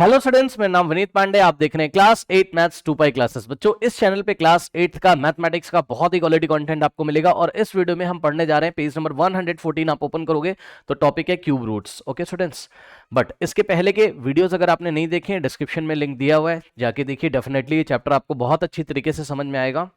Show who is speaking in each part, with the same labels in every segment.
Speaker 1: Hello students, मेरा नाम विनीत पांडे। आप देख रहे हैं क्लास 8 मैथ्स 2 पाई क्लासेस। बच्चों, इस चैनल पे क्लास 8 का मैथमेटिक्स का बहुत ही क्वालिटी कंटेंट आपको मिलेगा और इस वीडियो में हम पढ़ने जा रहे हैं पेज नंबर 114। आप ओपन करोगे तो टॉपिक है cube roots. Okay students, but इसके पहले के वीडियोस अगर आपने नहीं देखे हैं, डिस्क्रिप्शन में लिंक दिया हुआ है, जाके देखिए। डेफिनेटली ये चैप्टर आपको बहुत अच्छी तरीके से समझ में आएगा।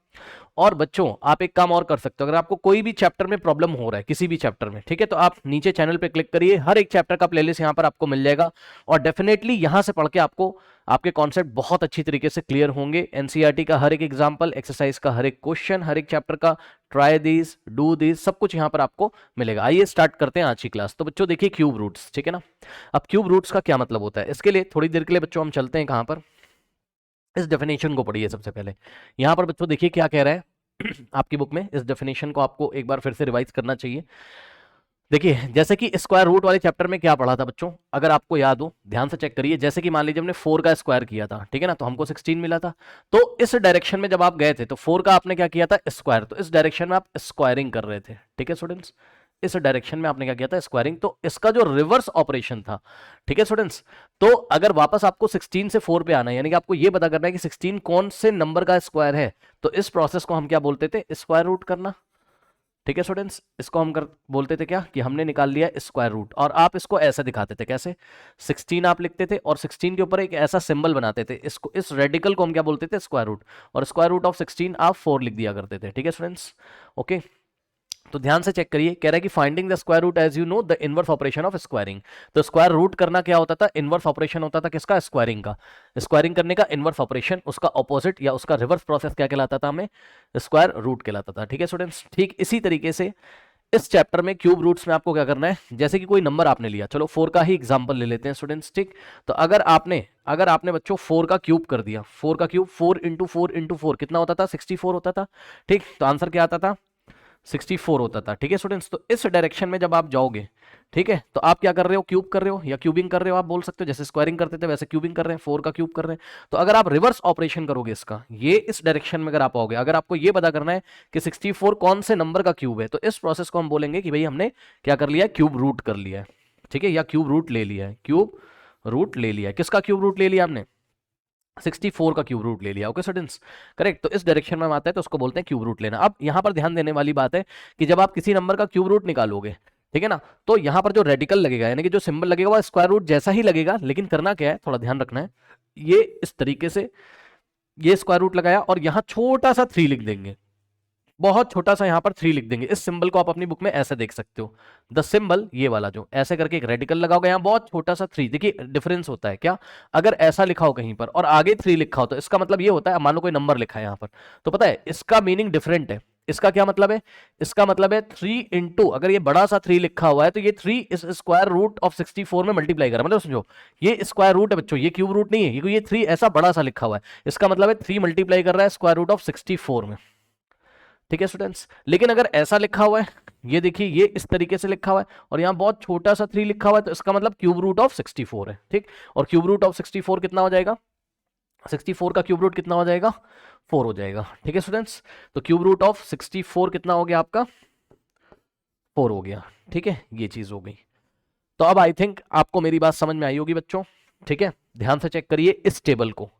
Speaker 1: और बच्चों, आप एक काम और कर सकते हो, अगर आपको कोई भी चैप्टर में प्रॉब्लम हो रहा है, किसी भी चैप्टर में, ठीक है, तो आप नीचे चैनल पे क्लिक करिए, हर एक चैप्टर का प्लेलिस्ट यहां पर आपको मिल जाएगा और डेफिनेटली यहां से पढ़ के आपको आपके कॉन्सेप्ट बहुत अच्छी तरीके से क्लियर होंगे। एनसीईआरटी का हर एक एग्जांपल, एक्सरसाइज का हर एक क्वेश्चन, हर एक चैप्टर का ट्राई दिस, डू दिस, सब कुछ यहां पर आपको मिलेगा। आइए स्टार्ट करते हैं आज की क्लास। तो बच्चों देखिए, क्यूब रूट्स, ठीक है ना। अब क्यूब रूट्स का क्या मतलब होता है, इसके लिए थोड़ी देर के लिए बच्चों हम चलते हैं कहां पर, इस डेफिनेशन को पढ़िए सबसे पहले। यहां पर बच्चों देखिए क्या कह रहा है आपकी बुक में। इस डेफिनेशन को आपको एक बार फिर से रिवाइज करना चाहिए। देखिए, जैसे कि स्क्वायर रूट वाले चैप्टर में क्या पढ़ा था बच्चों, अगर आपको याद हो ध्यान से चेक करिए। जैसे कि मान लीजिए हमने 4 का स्क्वायर किया था, ठीक है ना, तो हमको 16 मिला था। तो इस डायरेक्शन में जब आप गए थे तो 4 का आपने क्या किया था, स्क्वायर, तो इस डायरेक्शन में आप स्क्वायरिंग कर रहे थे, ठीक है स्टूडेंट्स। इस डायरेक्शन में आपने क्या किया था, स्क्वायरिंग। तो इसका जो रिवर्स ऑपरेशन था, ठीक है स्टूडेंट्स, तो अगर वापस आपको 16 से 4 पे आना है, यानी कि आपको यह पता करना है कि 16 कौन से नंबर का स्क्वायर है, तो इस प्रोसेस को हम क्या बोलते थे, स्क्वायर रूट करना। ठीक है स्टूडेंट्स, इसको हम बोलते थे क्या, कि हमने निकाल लिया स्क्वायर रूट। और आप इसको ऐसे दिखाते थे, कैसे, 16 आप लिखते थे और 16 के ऊपर एक ऐसा सिंबल बनाते थे, इसको, इस रेडिकल को हम क्या बोलते थे, स्क्वायर रूट। और स्क्वायर रूट ऑफ 16 आप 4 लिख दिया करते थे, ठीक है स्टूडेंट्स। ओके, तो ध्यान से चेक करिए, कह रहा है कि finding the square root as you know the inverse operation of squaring. तो स्क्वायर रूट करना क्या होता था, इनवर्स ऑपरेशन होता था किसका, स्क्वायरिंग का। स्क्वायरिंग करने का इनवर्स ऑपरेशन, उसका ऑपोजिट या उसका रिवर्स प्रोसेस क्या कहलाता था, हमें स्क्वायर रूट कहलाता था, ठीक है स्टूडेंट्स। ठीक इसी तरीके से इस चैप्टर में क्यूब रूट्स में आपको क्या करना है, जैसे कि कोई नंबर आपने लिया, चलो 4 का ही एग्जांपल ले लेते हैं स्टूडेंट्स, ठीक। तो अगर आपने बच्चों 4 का क्यूब कर दिया, 4 का क्यूब 4 इंटू 4 इंटू 4 कितना होता था, 64 होता था, ठीक। तो आंसर क्या आता था, 64 होता था, ठीक है स्टूडेंट्स। तो इस डायरेक्शन में जब आप जाओगे, ठीक है, तो आप क्या कर रहे हो, क्यूब कर रहे हो या क्यूबिंग कर रहे हो, आप बोल सकते हो। जैसे स्क्वायरिंग करते थे वैसे क्यूबिंग कर रहे हैं, 4 का क्यूब कर रहे हैं। तो अगर आप रिवर्स ऑपरेशन करोगे इसका, ये इस डायरेक्शन में अगर आप आओगे, अगर आपको ये पता करना है कि 64 कौन से नंबर का क्यूब है, तो इस प्रोसेस को हम बोलेंगे कि भाई हमने क्या कर लिया है, क्यूब रूट कर लिया है, ठीक है, या क्यूब रूट ले लिया है, क्यूब रूट ले लिया है। किसका क्यूब रूट ले लिया आपने, 64 का क्यूब रूट ले लिया। Okay students, correct. तो इस डायरेक्शन में आता है तो उसको बोलते हैं क्यूब रूट लेना। अब यहां पर ध्यान देने वाली बात है कि जब आप किसी नंबर का क्यूब रूट निकालोगे, ठीक है ना, तो यहां पर जो रेडिकल लगेगा, यानी कि जो सिंबल लगेगा, वो स्क्वायर रूट जैसा ही लगेगा, लेकिन करना क्या है, थोड़ा ध्यान रखना है। ये इस तरीके से ये स्क्वायर रूट लगाया और यहां छोटा सा 3 लिख देंगे, बहुत छोटा सा यहां पर 3 लिख देंगे। इस सिंबल को आप अपनी बुक में ऐसे देख सकते हो, द सिंबल, ये वाला जो ऐसे करके एक रेडिकल लगाओगे, यहां बहुत छोटा सा 3। देखिए डिफरेंस होता है क्या, अगर ऐसा लिखा हो कहीं पर और आगे 3 लिखा हो, तो इसका मतलब ये होता है, मान लो कोई नंबर लिखा है यहां पर, तो पता है इसका मीनिंग डिफरेंट है। इसका क्या मतलब है, इसका मतलब है 3 इंटू, अगर ये बड़ा सा 3 लिखा हुआ है तो ये 3 इस स्क्वायर रूट ऑफ 64 में मल्टीप्लाई करा, मतलब समझो ये स्क्वायर रूट है बच्चों, ये क्यूब रूट नहीं है, क्योंकि ये 3 ऐसा बड़ा सा लिखा हुआ है। इसका मतलब है 3 मल्टीप्लाई कर रहा है स्क्वायर रूट ऑफ 64 में, ठीक है स्टूडेंट्स। लेकिन अगर ऐसा लिखा हुआ है, ये देखिए ये इस तरीके से लिखा हुआ है और यहां बहुत छोटा सा 3 लिखा हुआ है, तो इसका मतलब क्यूब रूट ऑफ 64 है, ठीक। और क्यूब रूट ऑफ 64 कितना हो जाएगा, 64 का क्यूब रूट कितना हो जाएगा, 4 हो जाएगा, ठीक है स्टूडेंट्स। तो क्यूब रूट ऑफ 64 कितना हो गया आपका, 4 हो गया, ठीक है, ये चीज हो गई। तो अब आई थिंक आपको मेरी बात समझ में आई होगी बच्चों, ठीक है। ध्यान से चेक करिए इस टेबल को,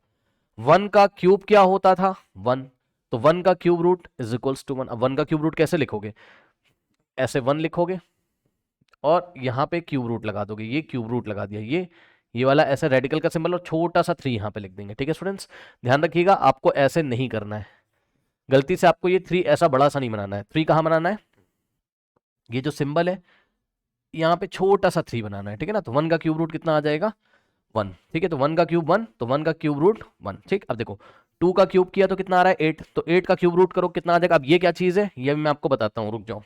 Speaker 1: 1 का क्यूब क्या होता था, 1, तो 1 का cube root is equals to 1। अब 1 का क्यूब रूट कैसे लिखोगे, ऐसे 1 लिखोगे और यहां पे क्यूब रूट लगा दोगे, ये क्यूब रूट लगा दिया, ये वाला ऐसे रेडिकल का सिंबल और छोटा सा 3 यहां पे लिख देंगे, ठीक है स्टूडेंट्स। ध्यान रखिएगा, आपको ऐसे नहीं करना है, गलती से आपको ये 3 ऐसा बड़ा सा नहीं बनाना है। 3 कहां बनाना है, ये जो सिंबल है यहाँ पे छोटा सा 3 बनाना है, ठीक है ना। तो 1 का क्यूब रूट कितना आ जाएगा, 1, ठीक है। तो 1 का क्यूब 1, तो 1 का क्यूब रूट 1, ठीक। अब देखो 2 का क्यूब किया तो कितना आ रहा है, 8, तो 8 का क्यूब रूट करो कितना आ जाएगा। अब ये क्या चीज है, ये मैं आपको बताता हूँ, रुक जाओ,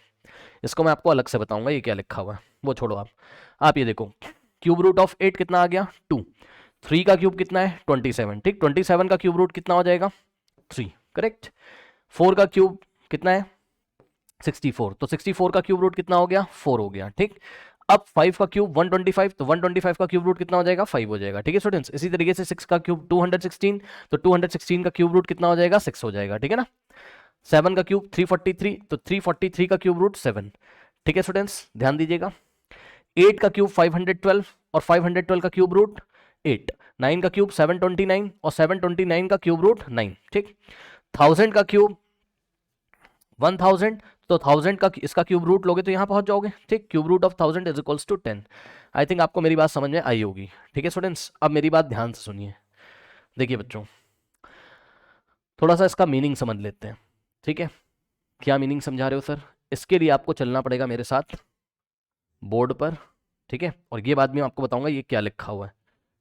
Speaker 1: इसको मैं आपको अलग से बताऊंगा, ये क्या लिखा हुआ है वो छोड़ो आप ये देखो, क्यूब रूट ऑफ 8 कितना आ गया, 2। 3 का क्यूब कितना है, 27, ठीक। 27 का क्यूब रूट कितना हो जाएगा, 3, करेक्ट। 4 का क्यूब कितना है, 64, तो 64 का क्यूब रूट कितना हो गया, 4 हो गया, ठीक। अब 5 का क्यूब 125, तो 125 का क्यूब रूट कितना हो जाएगा, 5 हो जाएगा, ठीक है स्टूडेंट्स। इसी तरीके से 6 का क्यूब 216, तो 216 का क्यूब रूट कितना हो जाएगा, 6 हो जाएगा, ठीक है ना। 7 का क्यूब 343, तो 343 का क्यूब रूट 7, ठीक है स्टूडेंट्स, ध्यान दीजिएगा। 8 का क्यूब 512 और 512 का क्यूब रूट 8, 9 का क्यूब 729 और 729 का क्यूब रूट 9, ठीक। 1000 का क्यूब 1000, तो 1000 का इसका क्यूब रूट लोगे तो यहां पहुंच जाओगे, ठीक। Cube root of 1000 is equals to 10। I think आपको मेरी बात समझ में आई होगी, ठीक है स्टूडेंट्स। अब मेरी बात ध्यान से सुनिए, देखिए बच्चों, थोड़ा सा इसका मीनिंग समझ लेते हैं, ठीक है। क्या मीनिंग समझा रहे हो सर? इसके लिए आपको चलना पड़ेगा मेरे साथ बोर्ड पर, ठीक है, और ये बाद में आपको बताऊंगा ये क्या लिखा हुआ है,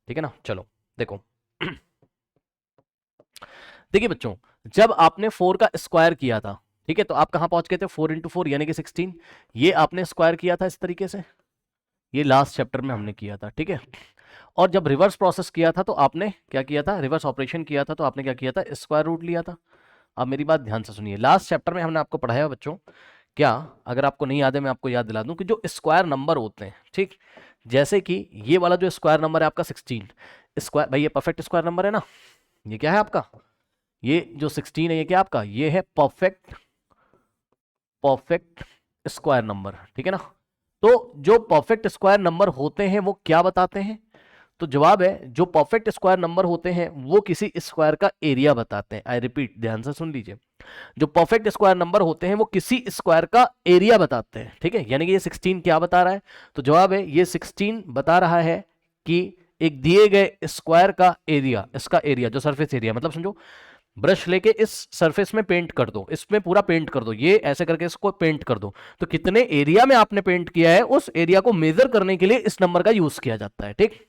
Speaker 1: ठीक है ना। चलो देखो देखिए बच्चों, जब आपने 4 का स्क्वायर किया था, ठीक है, तो आप कहां पहुंच गए थे? 4 इंटू 4 यानी कि 16, ये आपने स्क्वायर किया था इस तरीके से, ये लास्ट चैप्टर में हमने किया था, ठीक है। और जब रिवर्स प्रोसेस किया था तो आपने क्या किया था? रिवर्स ऑपरेशन किया था तो आपने क्या किया था? स्क्वायर रूट लिया था। अब मेरी बात ध्यान से सुनिए, लास्ट चैप्टर में हमने आपको पढ़ाया बच्चों, क्या, अगर आपको नहीं याद है मैं आपको याद दिला दूं कि जो स्क्वायर नंबर होते हैं, ठीक, जैसे कि ये वाला जो स्क्वायर नंबर है आपका 16 स्क्वायर, भाई ये परफेक्ट स्क्वायर नंबर है ना, ये क्या है आपका, ये जो 16 है ये क्या आपका, ये है परफेक्ट परफेक्ट स्क्वायर नंबर, ठीक है ना। तो जो परफेक्ट स्क्वायर नंबर होते हैं वो क्या बताते हैं? तो जवाब है, जो परफेक्ट स्क्वायर नंबर होते हैं वो किसी स्क्वायर का एरिया बताते हैं। आई रिपीट, ध्यान से सुन लीजिए, जो परफेक्ट स्क्वायर नंबर होते हैं वो किसी स्क्वायर का एरिया बताते हैं, ठीक है। यानी कि ये 16 क्या बता रहा है? तो जवाब है, ये 16 बता रहा है कि एक दिए गए स्क्वायर का एरिया, इसका एरिया जो सरफेस एरिया, मतलब समझो ब्रश लेके इस सरफेस में पेंट कर दो, इसमें पूरा पेंट कर दो, ये ऐसे करके इसको पेंट कर दो, तो कितने एरिया में आपने पेंट किया है उस एरिया को मेजर करने के लिए इस नंबर का यूज किया जाता है, ठीक।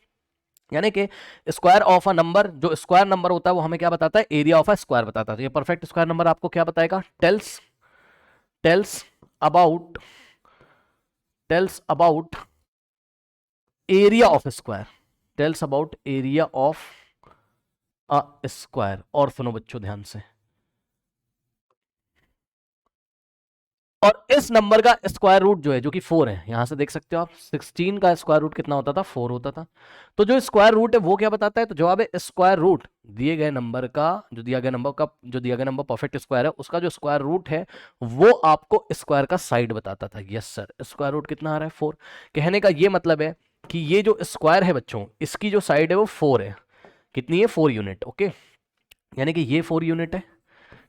Speaker 1: यानी कि स्क्वायर ऑफ अ नंबर, जो स्क्वायर नंबर होता है वो हमें क्या बताता है? एरिया ऑफ अ स्क्वायर बताता है। तो ये परफेक्ट स्क्वायर नंबर आपको क्या बताएगा? Tells tells about tells about area of square, tells about area of a square. और सुनो बच्चों ध्यान से, और इस नंबर का स्क्वायर रूट जो है, जो कि 4 है, यहां से देख सकते हो आप, 16 का स्क्वायर रूट कितना होता था? 4 होता था। तो जो स्क्वायर रूट है वो क्या बताता है? तो जवाब है, स्क्वायर रूट दिए गए नंबर का, जो दिया गया नंबर परफेक्ट स्क्वायर है उसका जो स्क्वायर रूट है वो आपको स्क्वायर का साइड बताता था। यस सर, स्क्वायर रूट कितना आ रहा है? 4। कहने का ये मतलब है कि ये जो स्क्वायर है बच्चों, इसकी जो साइड है वो 4 है। कितनी है? 4 यूनिट, ओके। यानी कि ये 4 यूनिट है,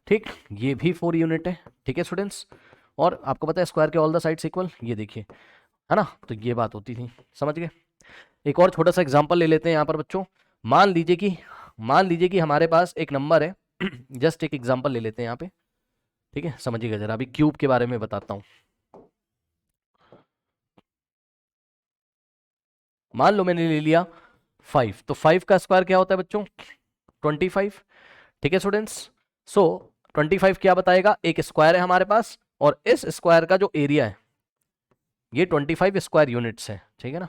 Speaker 1: ठीक, ये भी 4 यूनिट है, ठीक है स्टूडेंट्स। और आपको पता है स्क्वायर के ऑल द साइड्स इक्वल, ये देखिए, है ना। तो ये बात होती थी, समझ गए। एक और छोटा सा एग्जांपल ले लेते हैं यहाँ पर बच्चों। मान लीजिए कि हमारे पास एक नंबर है जस्ट एक एग्जांपल ले लेते हैं यहाँ पे, ठीक है, समझिएगा जरा। अभी क्यूब के बारे में बताता हूँ। मान लो मैंने ले लिया 5, तो 5 का स्क्वायर क्या होता है बच्चों? 25, ठीक है स्टूडेंट्स। सो 25 क्या बताएगा? एक स्क्वायर है हमारे पास, और इस स्क्वायर का जो एरिया है ये 25 स्क्वायर यूनिट्स है, ठीक है ना।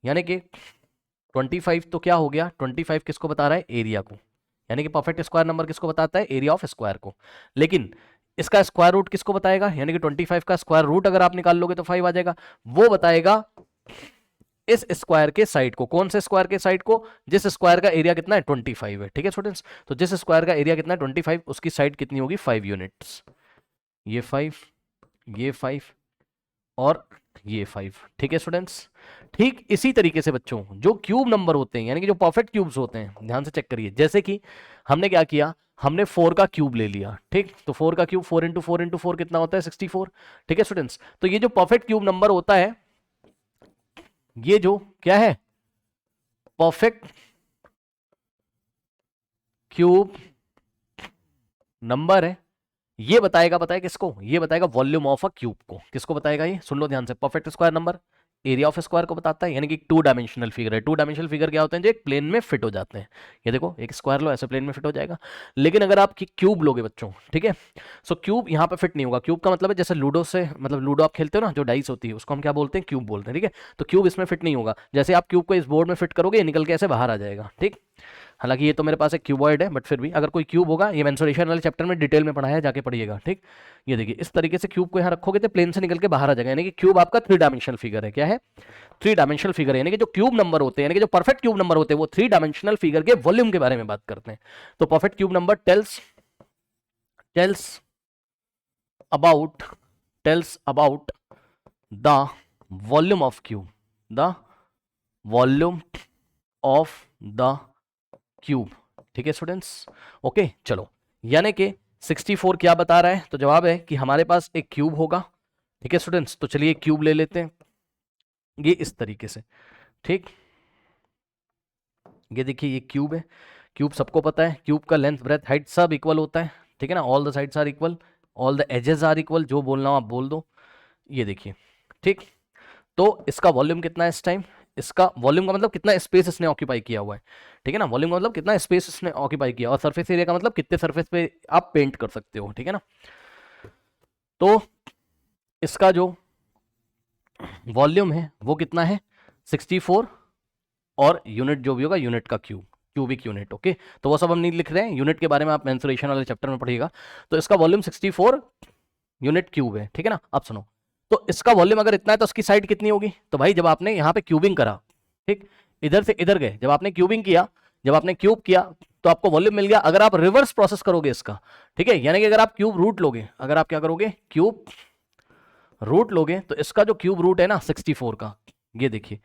Speaker 1: यानी कि 25 तो क्या हो गया? 25 किसको बता रहा है? एरिया को। यानी कि परफेक्ट स्क्वायर नंबर किसको बताता है? एरिया ऑफ स्क्वायर को। लेकिन इसका स्क्वायर रूट किसको बताएगा? यानी कि 25 का स्क्वायर रूट अगर आप निकाल लोगे तो 5 आ जाएगा। वो बताएगा इस स्क्वायर के साइड को। कौन से स्क्वायर के साइड को? जिस स्क्वायर का एरिया कितना है? 25 है, ठीक है स्टूडेंट्स। तो जिस स्क्वायर का एरिया कितना है? 25, उसकी साइड कितनी होगी? 5 यूनिट्स। ये 5, ये 5 और ये 5, ठीक है स्टूडेंट्स। ठीक इसी तरीके से बच्चों, जो क्यूब नंबर होते हैं, यानी कि जो परफेक्ट क्यूब्स होते हैं, ध्यान से चेक करिए। जैसे कि हमने क्या किया, हमने 4 का क्यूब ले लिया, ठीक। तो 4 का क्यूब 4 इंटू 4 इंटू 4 कितना होता है? 64, ठीक है स्टूडेंट्स। तो ये जो परफेक्ट क्यूब नंबर होता है, ये जो क्या है? परफेक्ट क्यूब नंबर है, ये बताएगा किसको? ये बताएगा वॉल्यूम ऑफ अ क्यूब को। किसको बताएगा? ये सुन लो ध्यान से। Perfect square number area of square को बताता है, यानी कि 2 डायमेंशनल फिगर है। 2 डायमेंशनल फिगर क्या होते हैं? जो एक प्लेन में फिट हो जाते हैं। ये देखो, एक स्क्वायर लो, ऐसे प्लेन में फिट हो जाएगा। लेकिन अगर आप क्यूब लोगे बच्चों, ठीक है, सो क्यूब यहाँ पे फिट नहीं होगा। क्यूब का मतलब है जैसे लूडो से, मतलब लूडो आप खेलते हो ना, जो डाइस होती है उसको हम क्या बोलते हैं? क्यूब बोलते हैं, ठीक है। तो क्यूब इसमें फिट नहीं होगा। जैसे आप क्यूब को इस बोर्ड में फिट करोगे, ये निकल के ऐसे बाहर आ जाएगा, ठीक। हालांकि ये तो मेरे पास एक क्यूबॉइड है, बट फिर भी अगर कोई क्यूब होगा, ये मेंसुरेशन वाले चैप्टर में डिटेल में पढ़ाया है, जाके पढ़िएगा, ठीक। ये देखिए, इस तरीके से क्यूब को यहाँ रखोगे तो प्लेन से निकल के बाहर आ जाएगा। यानी कि क्यूब आपका 3 डायमेंशनल फिगर है। क्या है? 3 डायमेंशनल फिगर है। यानी कि जो क्यूब नंबर होते हैं, यानी कि जो परफेक्ट क्यूब नंबर होते हैं, वो 3 डायमेंशनल फिगर के वॉल्यूम के बारे में बात करते हैं। तो perfect cube number tells about the volume of cube, the volume of the cube. ठीक है स्टूडेंट्स, ओके चलो, यानी कि 64 क्या बता रहा है, तो जवाब है कि हमारे पास एक क्यूब होगा। ठीक है स्टूडेंट्स, तो चलिए क्यूब ले लेते हैं ये इस तरीके से। ठीक, ये देखिए ये क्यूब है। क्यूब सबको पता है, क्यूब का लेंथ ब्रेथ हाइट सब इक्वल होता है। ठीक है ना, all the sides are equal, all the edges are equal, जो बोलना हो आप बोल दो। ये देखिए, ठीक, तो इसका वॉल्यूम कितना है इस टाइम, इसका वॉल्यूम का मतलब कितना स्पेस इसने ऑक्यूपाई किया हुआ है। ठीक है ना, वॉल्यूम का मतलब कितना स्पेस इसने ऑक्यूपाई किया, और सरफेस एरिया का मतलब कितने सरफेस पे आप पेंट कर सकते हो। ठीक है ना, तो इसका जो वॉल्यूम है वो कितना है 64, और यूनिट जो भी होगा यूनिट का क्यूब, क्यूबिक यूनिट। ओके, तो वो सब हम नहीं लिख रहे हैं, यूनिट के बारे में आप मेंसुरेशन वाले चैप्टर में पढ़िएगा। तो इसका वॉल्यूम 64 यूनिट क्यूब है। ठीक है ना, अब सुनो, तो इसका वॉल्यूम अगर इतना है तो उसकी साइड कितनी होगी, तो भाई जब आपने यहाँ पे क्यूबिंग करा, ठीक, इधर से इधर गए, जब आपने क्यूबिंग किया, जब आपने क्यूब किया, तो आपको वॉल्यूम मिल गया। अगर आप रिवर्स प्रोसेस करोगे इसका, ठीक है, यानी कि अगर आप क्यूब रूट लोगे, अगर आप क्या करोगे क्यूब रूट लोगे, तो इसका जो क्यूब रूट है ना 64 का, ये देखिए,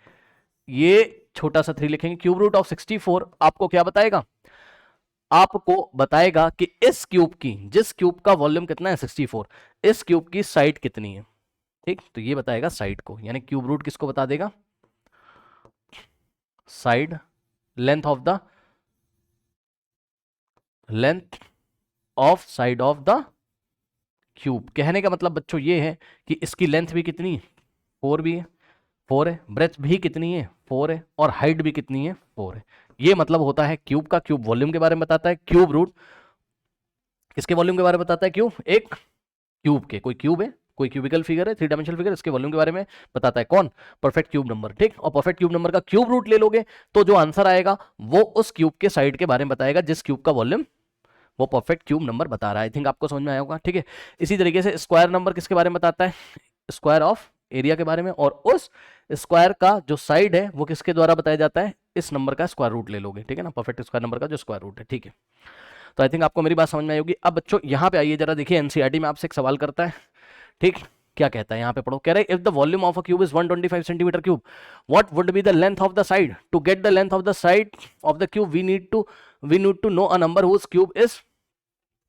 Speaker 1: ये छोटा सा 3 लिखेंगे, क्यूब रूट ऑफ 64 आपको क्या बताएगा, आपको बताएगा कि इस क्यूब की, जिस क्यूब का वॉल्यूम कितना है 64, इस क्यूब की साइड कितनी है। ठीक, तो ये बताएगा साइड को, यानी क्यूब रूट किसको बता देगा, side, length of the, length of side of the cube. कहने का मतलब बच्चों ये है कि इसकी लेंथ भी कितनी है, 4 भी है, 4 है, ब्रेथ भी कितनी है 4 है, और हाइट भी कितनी है 4 है। ये मतलब होता है क्यूब का, क्यूब वॉल्यूम के बारे में बताता है, क्यूब रूट किसके वॉल्यूम के बारे में बताता है, क्यूब, एक क्यूब के, कोई क्यूब है, कोई क्यूबिकल फिगर है, 3 डायमेंशनल फिगर, इसके वॉल्यूम के बारे में बताता है कौन, परफेक्ट क्यूब नंबर। ठीक, और परफेक्ट क्यूब नंबर का क्यूब रूट ले लोगे तो जो आंसर आएगा वो उस क्यूब के साइड के बारे में बताएगा जिस क्यूब का वॉल्यूम वो परफेक्ट क्यूब नंबर बता रहा है। आई थिंक आपको समझ में आया होगा। ठीक है, इसी तरीके से स्क्वायर नंबर किसके बारे में बताता है, स्क्वायर ऑफ एरिया के बारे में, और उस स्क्वायर का जो साइड है वो किसके द्वारा बताया जाता है, इस नंबर का स्क्वायर रूट ले लोगे। ठीक है ना, परफेक्ट स्क्वायर नंबर का जो स्क्वायर रूट है। ठीक है, तो आई थिंक आपको मेरी बात समझ में आई होगी। अब बच्चों यहाँ पे आइए जरा, देखिए एनसीईआरटी में आपसे एक सवाल करता है। ठीक, क्या कहता है यहाँ पे पढ़ो, कह रहे if the volume of a cube is 125 centimetre cube, what would be the length of the side, to get the length of the side of the cube we need to know a number whose cube is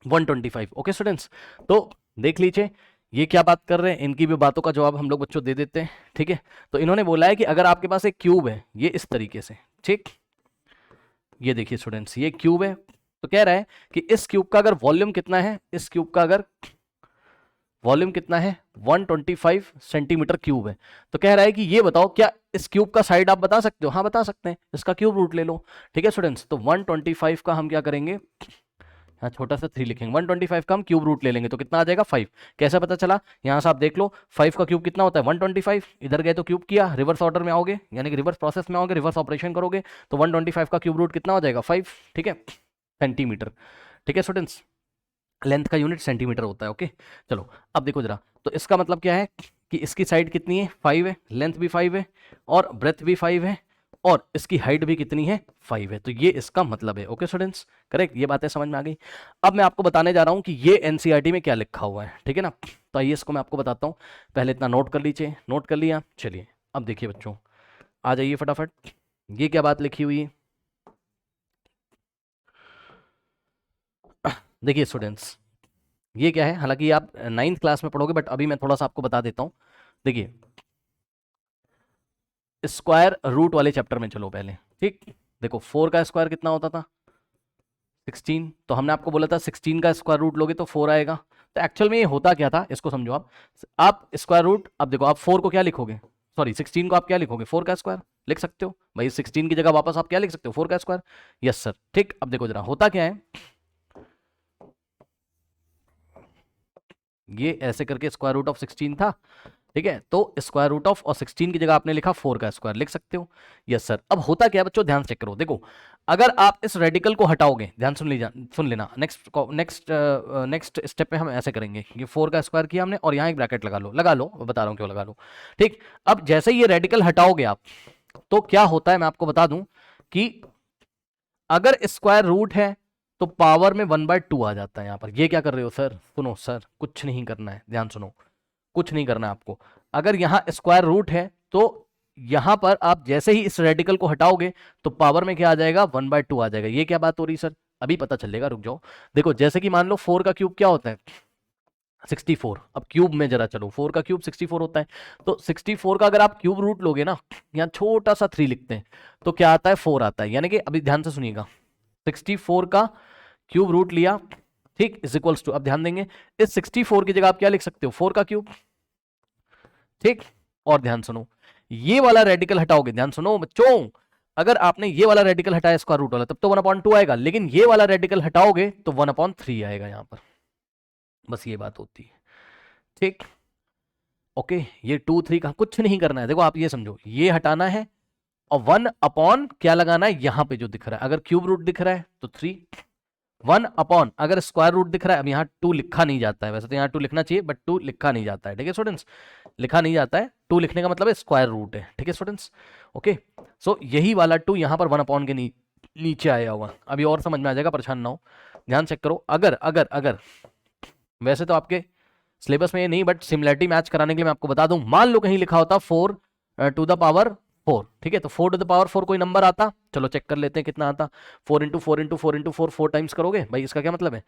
Speaker 1: 125। Okay students, तो देख लीजिए ये क्या बात कर रहे हैं, इनकी भी बातों का जवाब हम लोग बच्चों दे देते हैं। ठीक है, तो इन्होंने बोला है कि अगर आपके पास एक क्यूब है ये इस तरीके से, ठीक, ये देखिए स्टूडेंट्स ये क्यूब है, तो कह रहा है कि इस क्यूब का अगर वॉल्यूम कितना है, इस क्यूब का अगर वॉल्यूम कितना है 125 सेंटीमीटर क्यूब है, तो कह रहा है कि ये बताओ क्या इस क्यूब का साइड आप बता सकते हो, हाँ बता सकते हैं, इसका क्यूब रूट ले लो। ठीक है स्टूडेंट्स, तो 125 का हम क्या करेंगे, यहाँ छोटा सा 3 लिखेंगे, 125 का हम क्यूब रूट ले लेंगे तो कितना आ जाएगा 5। कैसे पता चला, यहाँ से आप देख लो 5 का क्यूब कितना होता है 125, इधर गए तो क्यूब किया, रिवर्स ऑर्डर में आओगे यानी कि रिवर्स प्रोसेस में आओगे, रिवर्स ऑपरेशन करोगे तो 125 का क्यूब रूट कितना हो जाएगा 5। ठीक है, सेंटीमीटर। ठीक है स्टूडेंट्स, लेंथ का यूनिट सेंटीमीटर होता है। ओके, चलो अब देखो जरा, तो इसका मतलब क्या है कि इसकी साइड कितनी है 5 है, लेंथ भी 5 है, और ब्रेथ भी 5 है, और इसकी हाइट भी कितनी है 5 है, तो ये इसका मतलब है। ओके स्टूडेंट्स, करेक्ट, ये बातें समझ में आ गई। अब मैं आपको बताने जा रहा हूं कि ये एनसीईआरटी में क्या लिखा हुआ है। ठीक है ना, तो आइए इसको मैं आपको बताता हूं, पहले इतना नोट कर लीजिए, नोट कर लिया, चलिए अब देखिए बच्चों, आ जाइए फटाफट, ये क्या बात लिखी हुई है, देखिए स्टूडेंट्स ये क्या है, हालांकि आप 9th क्लास में पढ़ोगे बट अभी मैं थोड़ा सा आपको बता देता हूं। देखिए स्क्वायर रूट वाले चैप्टर में चलो पहले, ठीक, देखो 4 का स्क्वायर कितना होता था 16, तो हमने आपको बोला था 16 का स्क्वायर रूट लोगे तो 4 आएगा। तो एक्चुअल में ये होता क्या था इसको समझो, आप स्क्वायर रूट, अब देखो आप 4 को क्या लिखोगे, सॉरी 16 को आप क्या लिखोगे 4 का स्क्वायर लिख सकते हो भाई, 16 की जगह वापस आप क्या लिख सकते हो 4 का स्क्वायर। यस सर, ठीक, अब देखो जरा होता क्या है, ये ऐसे करके स्क्वायर रूट ऑफ 16 था, ठीक है, तो स्क्वायर रूट ऑफ और 16 की जगह आपने लिखा 4 का स्क्वायर लिख सकते हो। यस सर, अब होता क्या है बच्चों, ध्यान चेक करो, देखो अगर आप इस रेडिकल को हटाओगे, ध्यान सुन लेना, नेक्स्ट स्टेप पे हम ऐसे करेंगे, ये 4 का स्क्वायर किया हमने और यहाँ एक ब्रैकेट लगा लो, बता रहा हूँ क्यों लगा लो। ठीक, अब जैसे ही ये रेडिकल हटाओगे आप, तो क्या होता है मैं आपको बता दूं कि अगर स्क्वायर रूट है तो पावर में 1/2 आ जाता है यहाँ पर। ये क्या कर रहे हो सर, सुनो सर, कुछ नहीं करना है, ध्यान सुनो, कुछ नहीं करना है आपको, अगर यहाँ स्क्वायर रूट है तो यहां पर आप जैसे ही इस रेडिकल को हटाओगे तो पावर में क्या आ जाएगा, 1/2 आ जाएगा। ये क्या बात हो रही सर, अभी पता चलेगा, रुक जाओ। देखो जैसे कि मान लो 4 का क्यूब क्या होता है, 64। अब क्यूब में जरा चलो, 4 का क्यूब 64 होता है, तो 64 का अगर आप क्यूब रूट लोगे ना, यहाँ छोटा सा 3 लिखते हैं तो क्या आता है, 4 आता है। यानी कि अभी ध्यान से सुनिएगा, 64 का क्यूब रूट लिया, ठीक, इज इक्वल्स टू, अब ध्यान देंगे इस 64 की जगह आप क्या लिख सकते हो, 4 का क्यूब, ठीक। और ध्यान सुनो, ये वाला रेडिकल हटाओगे, ध्यान सुनो बच्चों, अगर आपने ये वाला रेडिकल हटाया स्क्वायर रूट वाला, तब तो 1/2 आएगा, लेकिन ये वाला रेडिकल हटाओगे तो 1/3 आएगा यहां पर। बस ये बात होती है, ठीक। ओके, ये 2 3 का कुछ नहीं करना है। देखो आप ये समझो, ये हटाना है और 1 क्या लगाना है यहां पे जो दिख रहा है, अगर क्यूब रूट दिख रहा है तो 3, 1 अगर स्क्वायर रूट दिख रहा है, अब यहाँ 2 लिखा नहीं जाता है, वैसे तो यहाँ 2 लिखना चाहिए बट 2 लिखा नहीं जाता है, ठीक है स्टूडेंट्स, लिखा नहीं जाता है, 2 लिखने का मतलब है स्क्वायर रूट है, ठीक है स्टूडेंट्स। ओके, सो यही वाला 2 यहाँ पर 1 के नीचे आया हुआ, अभी और समझ में आ जाएगा, परेशान ना हो, ध्यान चेक करो। अगर अगर अगर वैसे तो आपके सिलेबस में ये नहीं, बट सिमिलरिटी मैच कराने के लिए मैं आपको बता दूं, मान लो कहीं लिखा होता 4 टू द पावर 4, ठीक है, तो 4 टू द पावर 4 कोई नंबर आता, चलो चेक कर लेते हैं कितना आता, 4 इंटू 4 इंटू 4 इंटू 4, 4 टाइम्स करोगे भाई, इसका क्या मतलब है,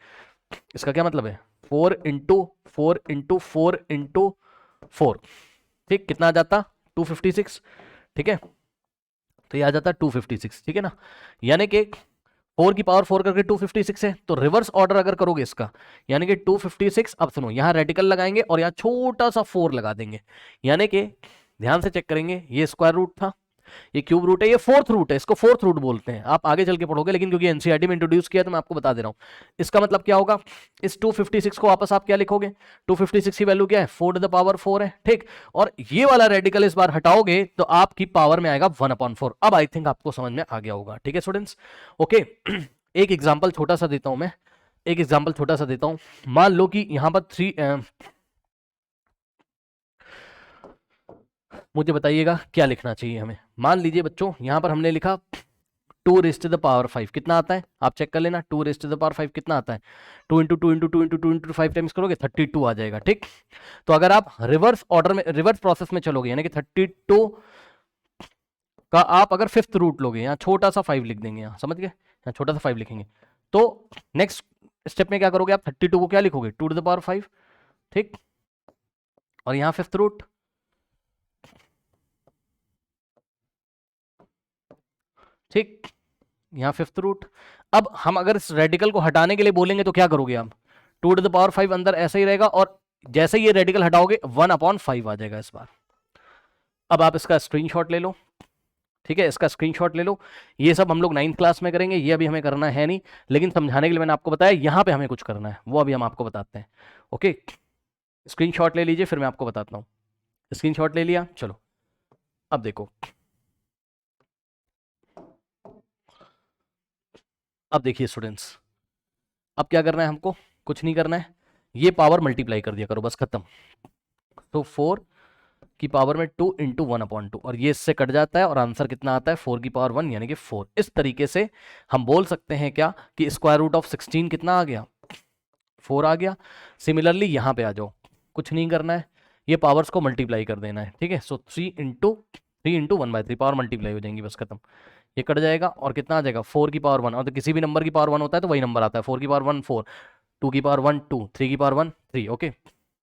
Speaker 1: इसका क्या मतलब है, 4 इंटू 4 इंटू 4 इंटू 4, ठीक, कितना आ जाता, 256, ठीक है, तो ये आ जाता 256, ठीक है ना। यानी कि 4 की पावर 4 करके 256 है, तो रिवर्स ऑर्डर अगर करोगे इसका, यानी कि 256, अब सुनो यहां रेडिकल लगाएंगे और यहां छोटा सा 4 लगा देंगे, यानी कि ध्यान से चेक करेंगे, ये स्क्वायर रूट था, ये क्यूब रूट है, ये फोर्थ रूट है, इसको फोर्थ रूट बोलते हैं, आप आगे चल के पढ़ोगे, लेकिन क्योंकि एनसीईआरटी में इंट्रोड्यूस किया तो मैं आपको बता दे रहा हूं। इसका मतलब क्या होगा, इस 256 को वापस आप क्या लिखोगे, 256 की वैल्यू क्या है, 4 टू द पावर 4 है, ठीक, और ये वाला रेडिकल इस बार हटाओगे तो आपकी पावर में आएगा 1/4। अब आई थिंक आपको समझ में आ गया होगा, ठीक है स्टूडेंट्स। ओके, एक एग्जाम्पल छोटा सा देता हूं मैं, एक एग्जाम्पल छोटा सा देता हूं, मान लो कि यहां पर 3, मुझे बताइएगा क्या लिखना चाहिए हमें। मान लीजिए बच्चों यहां पर हमने लिखा 2 रेज़ टू द पावर 5, कितना आता है आप चेक कर लेना, 2 रेज़ टू द पावर 5 कितना आता है, 2 into 2 into 2 into 2 into 5 times करोगे 32 आ जाएगा, ठीक। तो अगर आप रिवर्स ऑर्डर में, रिवर्स प्रोसेस में चलोगे, यानी कि 32 का आप अगर फिफ्थ रूट लोगे, यहाँ छोटा सा 5 लिख देंगे, यहाँ समझ गए, यहाँ छोटा सा 5 लिखेंगे, तो नेक्स्ट स्टेप में क्या करोगे आप, 32 को क्या लिखोगे, 2 टू द पावर 5, ठीक, और यहाँ फिफ्थ रूट, ठीक, यहाँ फिफ्थ रूट। अब हम अगर इस रेडिकल को हटाने के लिए बोलेंगे तो क्या करोगे आप, 2 टू द पावर 5 अंदर ऐसे ही रहेगा, और जैसे ही ये रेडिकल हटाओगे 1/5 आ जाएगा इस बार। अब आप इसका स्क्रीनशॉट ले लो, ठीक है, इसका स्क्रीनशॉट ले लो, ये सब हम लोग 9th क्लास में करेंगे, ये अभी हमें करना है नहीं, लेकिन समझाने के लिए मैंने आपको बताया यहाँ पे हमें कुछ करना है, वो अभी हम आपको बताते हैं। ओके, स्क्रीनशॉट ले लीजिए, फिर मैं आपको बताता हूँ। स्क्रीनशॉट ले लिया, चलो अब देखो, अब देखिए स्टूडेंट्स, अब क्या करना है हमको, कुछ नहीं करना है, ये पावर मल्टीप्लाई कर दिया करो, बस खत्म। तो 4 की पावर में 2 इंटू 1/2, और ये इससे कट जाता है और आंसर कितना आता है, 4 की पावर 1 यानी कि 4। इस तरीके से हम बोल सकते हैं क्या कि स्क्वायर रूट ऑफ 16 कितना आ गया, 4 आ गया। सिमिलरली यहाँ पे आ जाओ, कुछ नहीं करना है, ये पावर्स को मल्टीप्लाई कर देना है, ठीक है। सो 3 इंटू 1/3, पावर मल्टीप्लाई हो जाएंगी, बस खत्म, ये कट जाएगा और कितना आ जाएगा, 4 की पावर 1, और तो किसी भी नंबर की पावर 1 होता है तो वही नंबर आता है, 4 की पावर 1 4, 2 की पावर 1 2, 3 की पावर 1 3। ओके,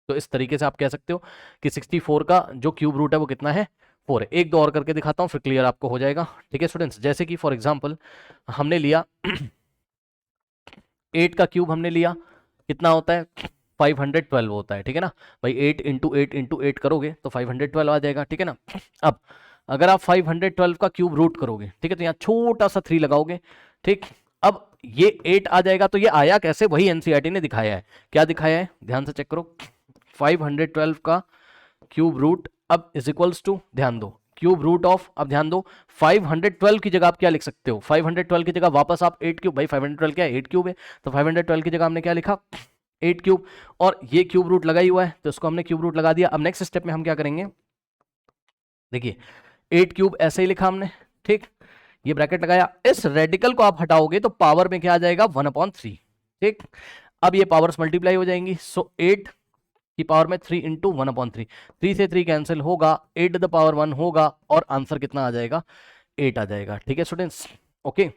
Speaker 1: तो इस तरीके से आप कह सकते हो कि 64 का जो क्यूब रूट है वो कितना है, 4 है। एक दो और करके दिखाता हूँ फिर क्लियर आपको हो जाएगा, ठीक है स्टूडेंट्स। जैसे कि फॉर एग्जांपल हमने लिया 8 का क्यूब हमने लिया, कितना होता है, 512 होता है, ठीक है ना भाई, 8 इंटू 8 इंटू 8 करोगे तो 512 आ जाएगा, ठीक है ना। अब अगर आप 512 का क्यूब रूट करोगे, ठीक है, तो यहाँ छोटा सा 3 लगाओगे, ठीक, अब ये 8 आ जाएगा, तो ये आया कैसे, वही एनसीईआरटी ने दिखाया है, क्या दिखाया है ध्यान से चेक करो, 512 का क्यूब रूट अब इज इक्वल्स टू, ध्यान दो, क्यूब रूट ऑफ, अब ध्यान दो, 512 की जगह आप क्या लिख सकते हो, 512 की जगह वापस आप 8 क्यूब, भाई 512 क्या है, 8 क्यूब है, तो 512 की जगह हमने क्या लिखा, 8 क्यूब, और ये क्यूब रूट लगा ही हुआ है तो इसको हमने क्यूब रूट लगा दिया। अब नेक्स्ट स्टेप में हम क्या करेंगे, देखिए 8 क्यूब ऐसे ही लिखा हमने, ठीक, ये ब्रैकेट लगाया, इस रेडिकल को आप हटाओगे तो पावर में क्या आ जाएगा, 1/3, ठीक। अब ये पावर्स मल्टीप्लाई हो जाएंगी, सो 8 की पावर में 3 इंटू 1/3, 3 से 3 कैंसिल होगा, 8 टू द पावर 1 होगा और आंसर कितना आ जाएगा, 8 आ जाएगा। ठीक है स्टूडेंट्स, ओके।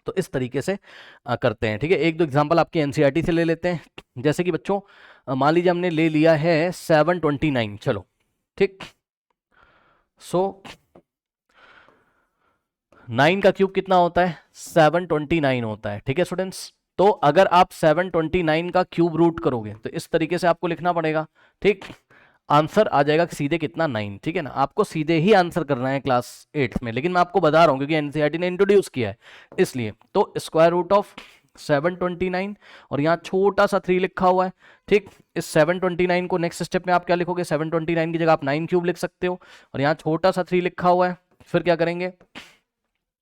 Speaker 1: तो इस तरीके से करते हैं। ठीक है, एक दो एग्जांपल आपके एनसीईआरटी से ले लेते हैं। जैसे कि बच्चों मान लीजिए हमने ले लिया है 729, चलो ठीक। सो 9 का क्यूब कितना होता है, 729 होता है। ठीक है स्टूडेंट्स, तो अगर आप 729 का क्यूब रूट करोगे तो इस तरीके से आपको लिखना पड़ेगा। ठीक, आंसर आ जाएगा सीधे कितना, 9। ठीक है ना, आपको सीधे ही आंसर करना है क्लास 8 में, लेकिन मैं आपको बता रहा हूं क्योंकि एनसीईआरटी ने इंट्रोड्यूस किया है इसलिए। तो स्क्वायर रूट ऑफ 729 और यहाँ छोटा सा 3 लिखा हुआ है। ठीक, इस 729 को नेक्स्ट स्टेप में आप क्या लिखोगे, 729 की जगह आप 9 क्यूब लिख सकते हो और यहाँ छोटा सा 3 लिखा हुआ है। फिर क्या करेंगे,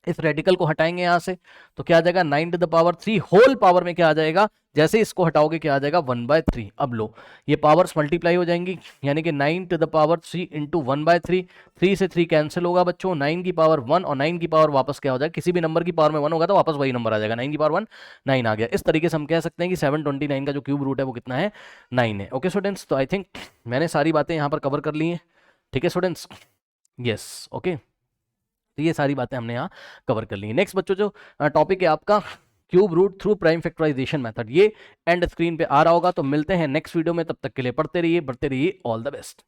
Speaker 1: इस रेडिकल को हटाएंगे यहां से, तो क्या आ जाएगा 9 to the power 3 whole power में क्या आ जाएगा, जैसे इसको हटाओगे क्या आ जाएगा 1/3। अब लो ये पावर्स मल्टीप्लाई हो जाएंगी, यानी कि 9 टू द पावर 3 इंटू 1/3, 3 से 3 कैंसिल होगा बच्चों, 9 की पावर 1 और 9 की पावर वापस क्या हो जाएगा, किसी भी नंबर की पावर में 1 होगा तो वापस वही नंबर आ जाएगा, 9 की पावर 1 9 आ गया। इस तरीके से हम कह सकते हैं कि 729 का जो क्यूब रूट है वो कितना है, 9 है। ओके स्टूडेंट्स, तो आई थिंक मैंने सारी बातें यहाँ पर कवर कर ली हैं। ठीक है स्टूडेंट्स, यस ओके, तो ये सारी बातें हमने यहाँ कवर कर ली। नेक्स्ट बच्चों जो टॉपिक है आपका cube root through prime factorisation method, ये एंड स्क्रीन पे आ रहा होगा। तो मिलते हैं नेक्स्ट वीडियो में, तब तक के लिए पढ़ते रहिए, बढ़ते रहिए, ऑल द बेस्ट।